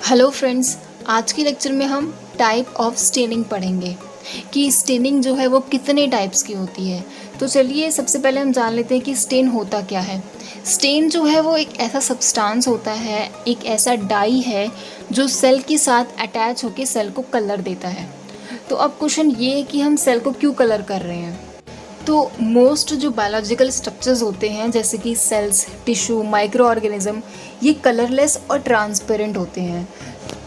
Hello friends, आज के lecture में हम टाइप ऑफ स्टेनिंग पढ़ेंगे कि स्टेनिंग जो है वो कितने टाइप्स की होती है। तो चलिए सबसे पहले हम जान लेते हैं कि स्टेन होता क्या है। स्टेन जो है वो एक ऐसा सब्सटेंस होता है, एक ऐसा डाई है जो सेल के साथ अटैच होकर सेल को कलर देता है। तो अब क्वेश्चन ये है कि हम सेल को क्यों कलर कर रहे हैं। तो मोस्ट जो बायोलॉजिकल स्ट्रक्चर्स होते हैं जैसे कि सेल्स, टिश्यू, माइक्रो ऑर्गेनिज्म, ये कलरलेस और ट्रांसपेरेंट होते हैं।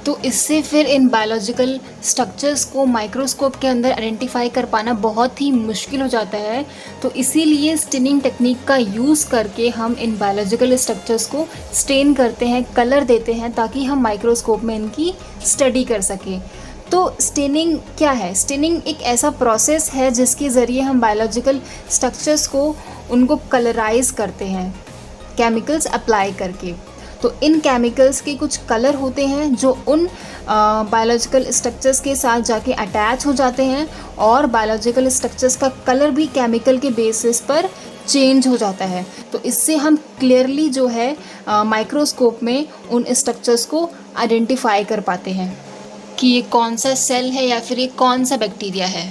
तो इससे फिर इन बायोलॉजिकल स्ट्रक्चर्स को माइक्रोस्कोप के अंदर आइडेंटिफाई कर पाना बहुत ही मुश्किल हो जाता है। तो इसीलिए स्टेनिंग टेक्निक का यूज़ करके हम इन बायोलॉजिकल स्ट्रक्चर्स को स्टेन करते हैं, कलर देते हैं, ताकि हम माइक्रोस्कोप में इनकी स्टडी कर सकें। तो स्टेनिंग क्या है? स्टेनिंग एक ऐसा प्रोसेस है जिसके ज़रिए हम बायोलॉजिकल स्ट्रक्चर्स को उनको कलराइज करते हैं केमिकल्स अप्लाई करके। तो इन केमिकल्स के कुछ कलर होते हैं जो उन बायोलॉजिकल स्ट्रक्चर्स के साथ जाके अटैच हो जाते हैं और बायोलॉजिकल स्ट्रक्चर्स का कलर भी केमिकल के बेसिस पर चेंज हो जाता है। तो इससे हम क्लियरली जो है माइक्रोस्कोप में उन स्ट्रक्चर्स को आइडेंटिफाई कर पाते हैं कि ये कौन सा सेल है या फिर ये कौन सा बैक्टीरिया है।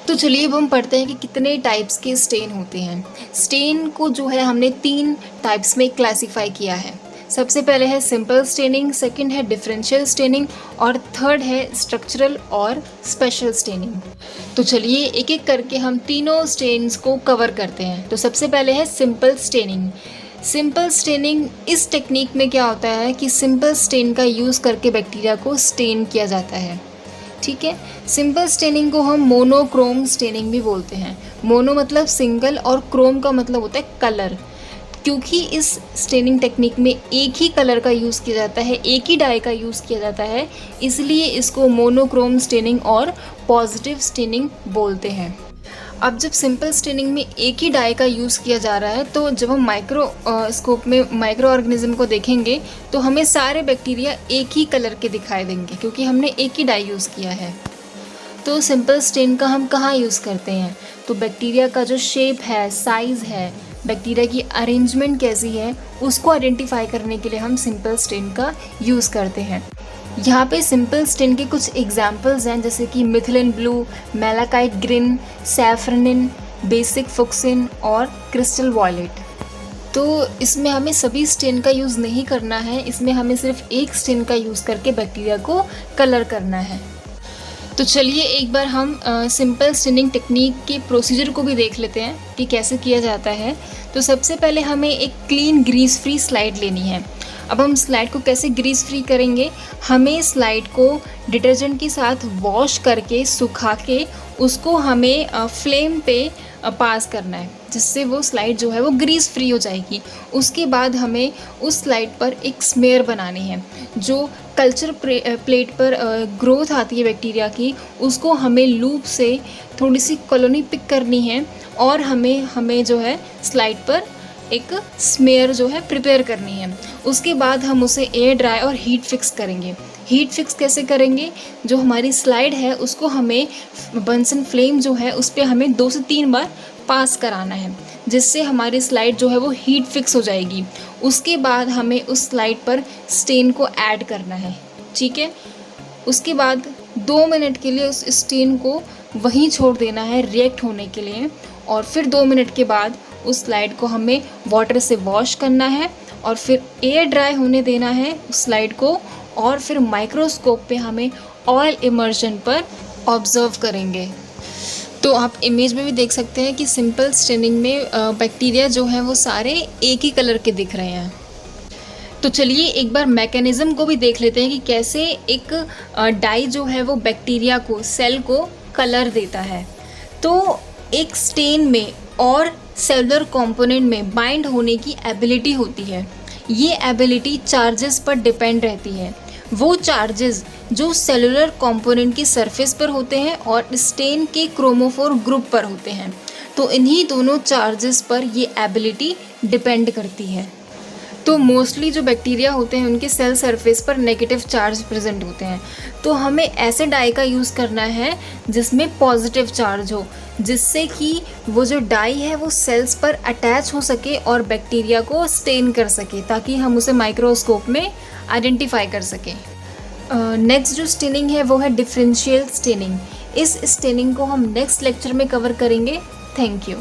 तो चलिए अब हम पढ़ते हैं कि कितने टाइप्स के स्टेन होते हैं। स्टेन को जो है हमने 3 टाइप्स में क्लासिफाई किया है। सबसे पहले है सिंपल स्टेनिंग, सेकंड है डिफरेंशियल स्टेनिंग और थर्ड है स्ट्रक्चरल और स्पेशल स्टेनिंग। तो चलिए एक एक करके हम तीनों स्टेन्स को कवर करते हैं। तो सबसे पहले है सिंपल स्टेनिंग। सिंपल स्टेनिंग, इस टेक्निक में क्या होता है कि सिंपल स्टेन का यूज़ करके बैक्टीरिया को स्टेन किया जाता है। ठीक है, सिंपल स्टेनिंग को हम मोनोक्रोम स्टेनिंग भी बोलते हैं। मोनो मतलब सिंगल और क्रोम का मतलब होता है कलर। क्योंकि इस स्टेनिंग टेक्निक में एक ही कलर का यूज़ किया जाता है, एक ही डाई का यूज़ किया जाता है, इसलिए इसको मोनोक्रोम स्टेनिंग और पॉजिटिव स्टेनिंग बोलते हैं। अब जब सिंपल स्टेनिंग में एक ही डाई का यूज़ किया जा रहा है तो जब हम माइक्रोस्कोप में माइक्रो ऑर्गेनिज्म को देखेंगे तो हमें सारे बैक्टीरिया एक ही कलर के दिखाई देंगे क्योंकि हमने एक ही डाई यूज़ किया है। तो सिंपल स्टेन का हम कहाँ यूज़ करते हैं? तो बैक्टीरिया का जो शेप है, साइज़ है, बैक्टीरिया की अरेंजमेंट कैसी है, उसको आइडेंटिफाई करने के लिए हम सिंपल स्टेन का यूज़ करते हैं। यहाँ पे सिंपल स्टेन के कुछ एग्जाम्पल्स हैं जैसे कि methylene blue, malachite green, safranin, basic fuchsin और क्रिस्टल वॉयलेट। तो इसमें हमें सभी स्टेन का यूज़ नहीं करना है, इसमें हमें सिर्फ एक स्टेन का यूज़ करके बैक्टीरिया को कलर करना है। तो चलिए एक बार हम सिंपल स्टेनिंग टेक्निक के प्रोसीजर को भी देख लेते हैं कि कैसे किया जाता है। तो सबसे पहले हमें एक क्लीन ग्रीस फ्री स्लाइड लेनी है। अब हम स्लाइड को कैसे ग्रीस फ्री करेंगे? हमें स्लाइड को डिटर्जेंट के साथ वॉश करके सुखा के उसको हमें फ्लेम पे पास करना है, जिससे वो स्लाइड जो है वो ग्रीस फ्री हो जाएगी। उसके बाद हमें उस स्लाइड पर एक स्मेयर बनानी है। जो कल्चर प्लेट पर ग्रोथ आती है बैक्टीरिया की, उसको हमें लूप से थोड़ी सी कॉलोनी पिक करनी है और हमें जो है स्लाइड पर एक स्मेयर जो है प्रिपेयर करनी है। उसके बाद हम उसे एयर ड्राई और हीट फिक्स करेंगे। हीट फिक्स कैसे करेंगे? जो हमारी स्लाइड है उसको हमें बंसन फ्लेम जो है उस पर हमें 2 से 3 बार पास कराना है, जिससे हमारी स्लाइड जो है वो हीट फिक्स हो जाएगी। उसके बाद हमें उस स्लाइड पर स्टेन को ऐड करना है। ठीक है, उसके बाद 2 मिनट के लिए उस स्टेन को वहीं छोड़ देना है रिएक्ट होने के लिए, और फिर 2 मिनट के बाद उस स्लाइड को हमें वाटर से वॉश करना है और फिर एयर ड्राई होने देना है उस स्लाइड को, और फिर माइक्रोस्कोप पे हमें ऑयल इमर्शन पर ऑब्जर्व करेंगे। तो आप इमेज में भी देख सकते हैं कि सिंपल स्टेनिंग में बैक्टीरिया जो हैं वो सारे एक ही कलर के दिख रहे हैं। तो चलिए एक बार मैकेनिज़्म को भी देख लेते हैं कि कैसे एक डाई जो है वो बैक्टीरिया को, सेल को कलर देता है। तो एक स्टेन में और सेलुलर कंपोनेंट में बाइंड होने की एबिलिटी होती है। ये एबिलिटी चार्जेस पर डिपेंड रहती है। वो चार्जेस जो सेलुलर कंपोनेंट की सरफेस पर होते हैं और स्टेन के क्रोमोफोर ग्रुप पर होते हैं। तो इन्हीं दोनों चार्जेस पर ये एबिलिटी डिपेंड करती है। तो मोस्टली जो बैक्टीरिया होते हैं उनके सेल सरफेस पर नेगेटिव चार्ज प्रेजेंट होते हैं। तो हमें ऐसे डाई का यूज़ करना है जिसमें पॉजिटिव चार्ज हो, जिससे कि वो जो डाई है वो सेल्स पर अटैच हो सके और बैक्टीरिया को स्टेन कर सके, ताकि हम उसे माइक्रोस्कोप में आइडेंटिफाई कर सकें। नेक्स्ट जो स्टेनिंग है वो है डिफरेंशियल स्टेनिंग। इस स्टेनिंग को हम नेक्स्ट लेक्चर में कवर करेंगे। Thank you.